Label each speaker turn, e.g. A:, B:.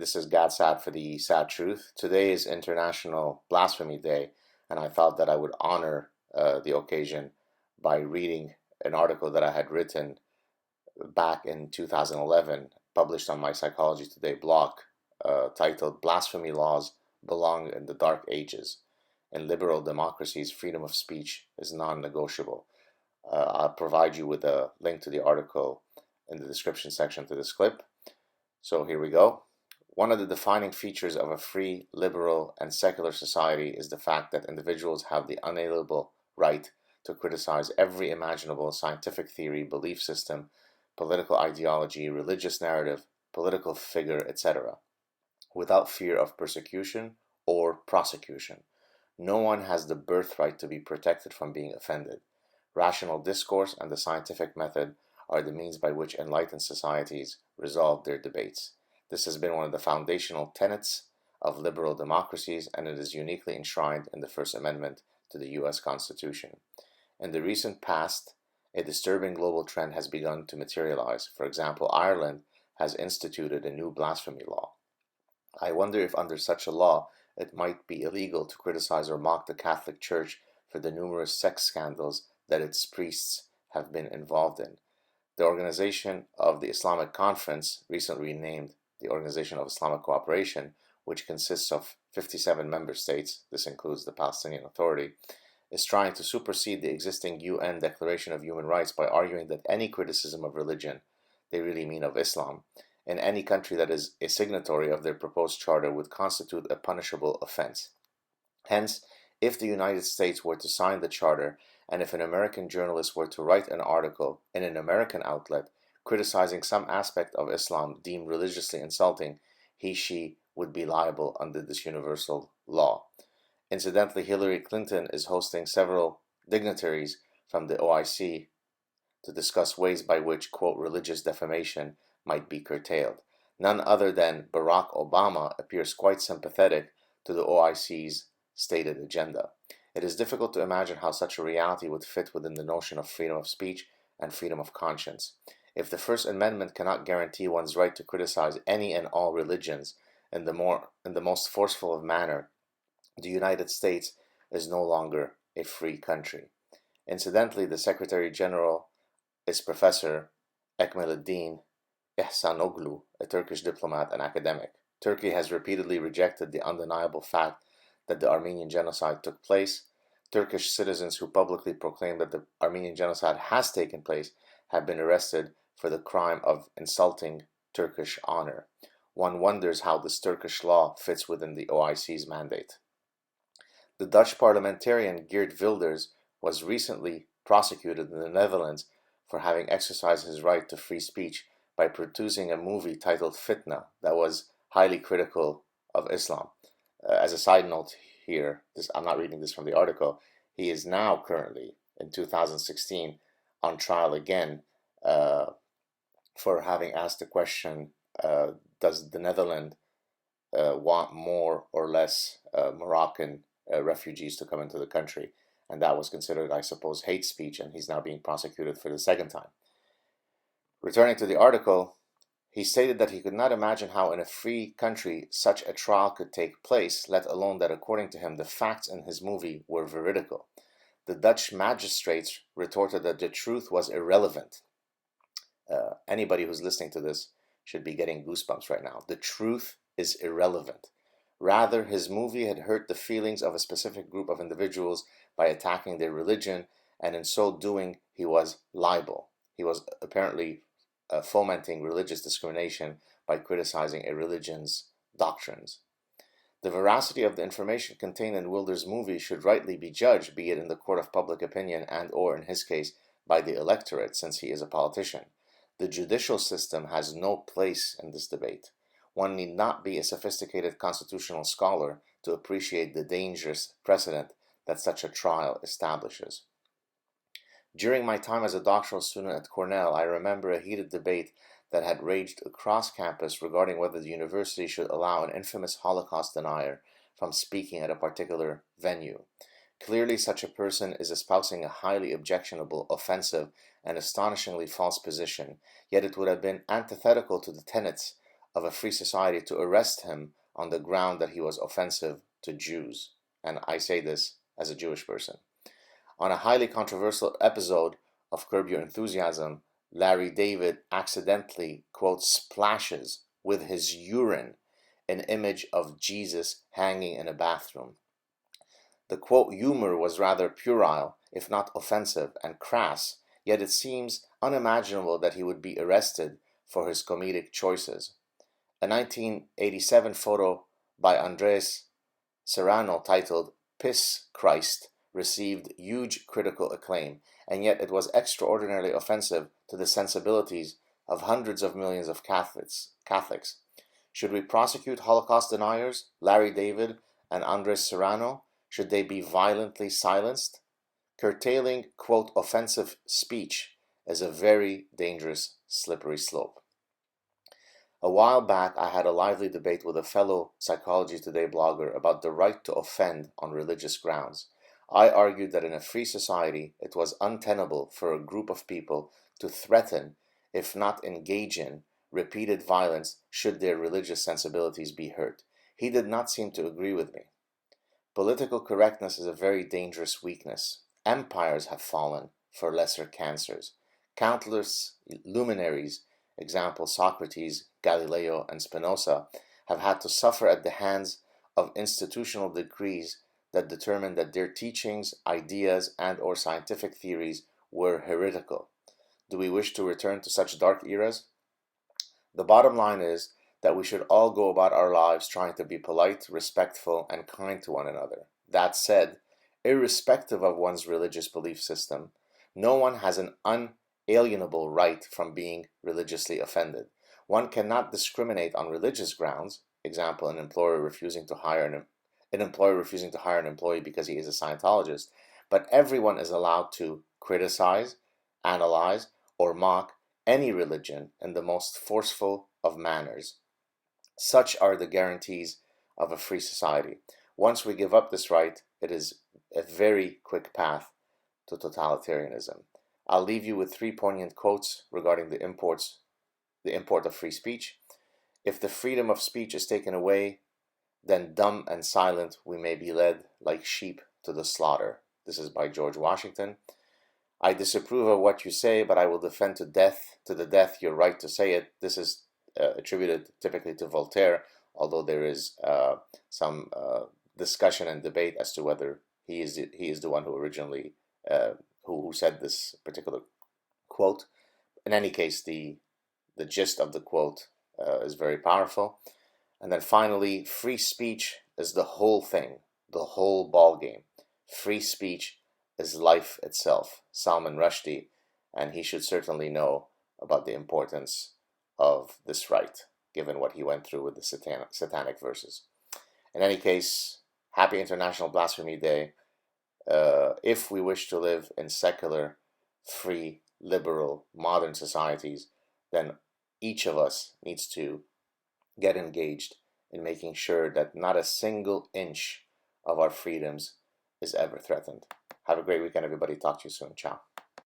A: this is Gad Sad for the Sad Truth. Today is International Blasphemy Day, and I thought that I would honor the occasion by reading an article that I had written back in 2011, published on my Psychology Today blog, titled Blasphemy Laws Belong in the Dark Ages. In liberal democracies, freedom of speech is non-negotiable. I'll provide you with a link to the article in the description section to this clip. So here we go. One of the defining features of a free, liberal, and secular society is the fact that individuals have the unalienable right to criticize every imaginable scientific theory, belief system, political ideology, religious narrative, political figure, etc., without fear of persecution or prosecution. No one has the birthright to be protected from being offended. Rational discourse and the scientific method are the means by which enlightened societies resolve their debates. This has been one of the foundational tenets of liberal democracies, and it is uniquely enshrined in the First Amendment to the U.S. Constitution. In the recent past, a disturbing global trend has begun to materialize. For example, Ireland has instituted a new blasphemy law. I wonder if under such a law, it might be illegal to criticize or mock the Catholic Church for the numerous sex scandals that its priests have been involved in. The Organization of the Islamic Conference, recently renamed the Organization of Islamic Cooperation, which consists of 57 member states, this includes the Palestinian Authority, is trying to supersede the existing UN Declaration of Human Rights by arguing that any criticism of religion, they really mean of Islam, in any country that is a signatory of their proposed charter would constitute a punishable offense. Hence, if the United States were to sign the charter, and if an American journalist were to write an article in an American outlet criticizing some aspect of Islam deemed religiously insulting, she would be liable under this universal law. Incidentally, Hillary Clinton is hosting several dignitaries from the OIC to discuss ways by which, quote, religious defamation might be curtailed. None other than Barack Obama appears quite sympathetic to the OIC's stated agenda. It is difficult to imagine how such a reality would fit within the notion of freedom of speech and freedom of conscience. If the First Amendment cannot guarantee one's right to criticize any and all religions in the most forceful of manner, the United States is no longer a free country. Incidentally, the Secretary General is Professor Ekmeleddin Ihsanoglu, a Turkish diplomat and academic. Turkey has repeatedly rejected the undeniable fact that the Armenian genocide took place. Turkish citizens who publicly proclaim that the Armenian genocide has taken place have been arrested for the crime of insulting Turkish honor. One wonders how this Turkish law fits within the OIC's mandate. The Dutch parliamentarian Geert Wilders was recently prosecuted in the Netherlands for having exercised his right to free speech by producing a movie titled Fitna that was highly critical of Islam. As a side note here, I'm not reading this from the article, he is now currently, in 2016, on trial again for having asked the question, does the Netherlands want more or less Moroccan refugees to come into the country? And that was considered, I suppose, hate speech, and he's now being prosecuted for the second time. Returning to the article, he stated that he could not imagine how in a free country such a trial could take place, let alone that according to him the facts in his movie were veridical. The Dutch magistrates retorted that the truth was irrelevant. Anybody who's listening to this should be getting goosebumps right now. The truth is irrelevant. Rather, his movie had hurt the feelings of a specific group of individuals by attacking their religion, and in so doing, he was liable. He was apparently fomenting religious discrimination by criticizing a religion's doctrines. The veracity of the information contained in Wilders' movie should rightly be judged, be it in the court of public opinion and or, in his case, by the electorate, since he is a politician. The judicial system has no place in this debate. One need not be a sophisticated constitutional scholar to appreciate the dangerous precedent that such a trial establishes. During my time as a doctoral student at Cornell, I remember a heated debate that had raged across campus regarding whether the university should allow an infamous Holocaust denier from speaking at a particular venue. Clearly, such a person is espousing a highly objectionable, offensive, and astonishingly false position, yet it would have been antithetical to the tenets of a free society to arrest him on the ground that he was offensive to Jews. And I say this as a Jewish person. On a highly controversial episode of Curb Your Enthusiasm, Larry David accidentally, quote, splashes with his urine an image of Jesus hanging in a bathroom. The quote humor was rather puerile, if not offensive, and crass, yet it seems unimaginable that he would be arrested for his comedic choices. A 1987 photo by Andres Serrano titled Piss Christ received huge critical acclaim, and yet it was extraordinarily offensive to the sensibilities of hundreds of millions of Catholics. Should we prosecute Holocaust deniers, Larry David and Andres Serrano? Should they be violently silenced? Curtailing, quote, offensive speech is a very dangerous, slippery slope. A while back, I had a lively debate with a fellow Psychology Today blogger about the right to offend on religious grounds. I argued that in a free society, it was untenable for a group of people to threaten, if not engage in, repeated violence should their religious sensibilities be hurt. He did not seem to agree with me. Political correctness is a very dangerous weakness. Empires have fallen for lesser cancers. Countless luminaries, example Socrates, Galileo, and Spinoza, have had to suffer at the hands of institutional decrees that determined that their teachings, ideas, and or scientific theories were heretical. Do we wish to return to such dark eras? The bottom line is that we should all go about our lives trying to be polite, respectful, and kind to one another. That said, irrespective of one's religious belief system, no one has an unalienable right from being religiously offended. One cannot discriminate on religious grounds, example, an employer refusing to hire an employee because he is a Scientologist, but everyone is allowed to criticize, analyze, or mock any religion in the most forceful of manners. Such are the guarantees of a free society. Once we give up this right, it is a very quick path to totalitarianism. I'll leave you with 3 poignant quotes regarding the import of free speech. If the freedom of speech is taken away, then dumb and silent we may be led like sheep to the slaughter. This is by George Washington. I disapprove of what you say, but I will defend to the death your right to say it. This is attributed typically to Voltaire, although there is some discussion and debate as to whether he is the one who originally who said this particular quote. In any case, the gist of the quote is very powerful. And then finally, free speech is the whole thing, the whole ball game. Free speech is life itself. Salman Rushdie, and he should certainly know about the importance of this right, given what he went through with the satanic verses. In any case, happy International Blasphemy Day. If we wish to live in secular, free, liberal, modern societies, then each of us needs to get engaged in making sure that not a single inch of our freedoms is ever threatened. Have a great weekend, everybody. Talk to you soon. Ciao.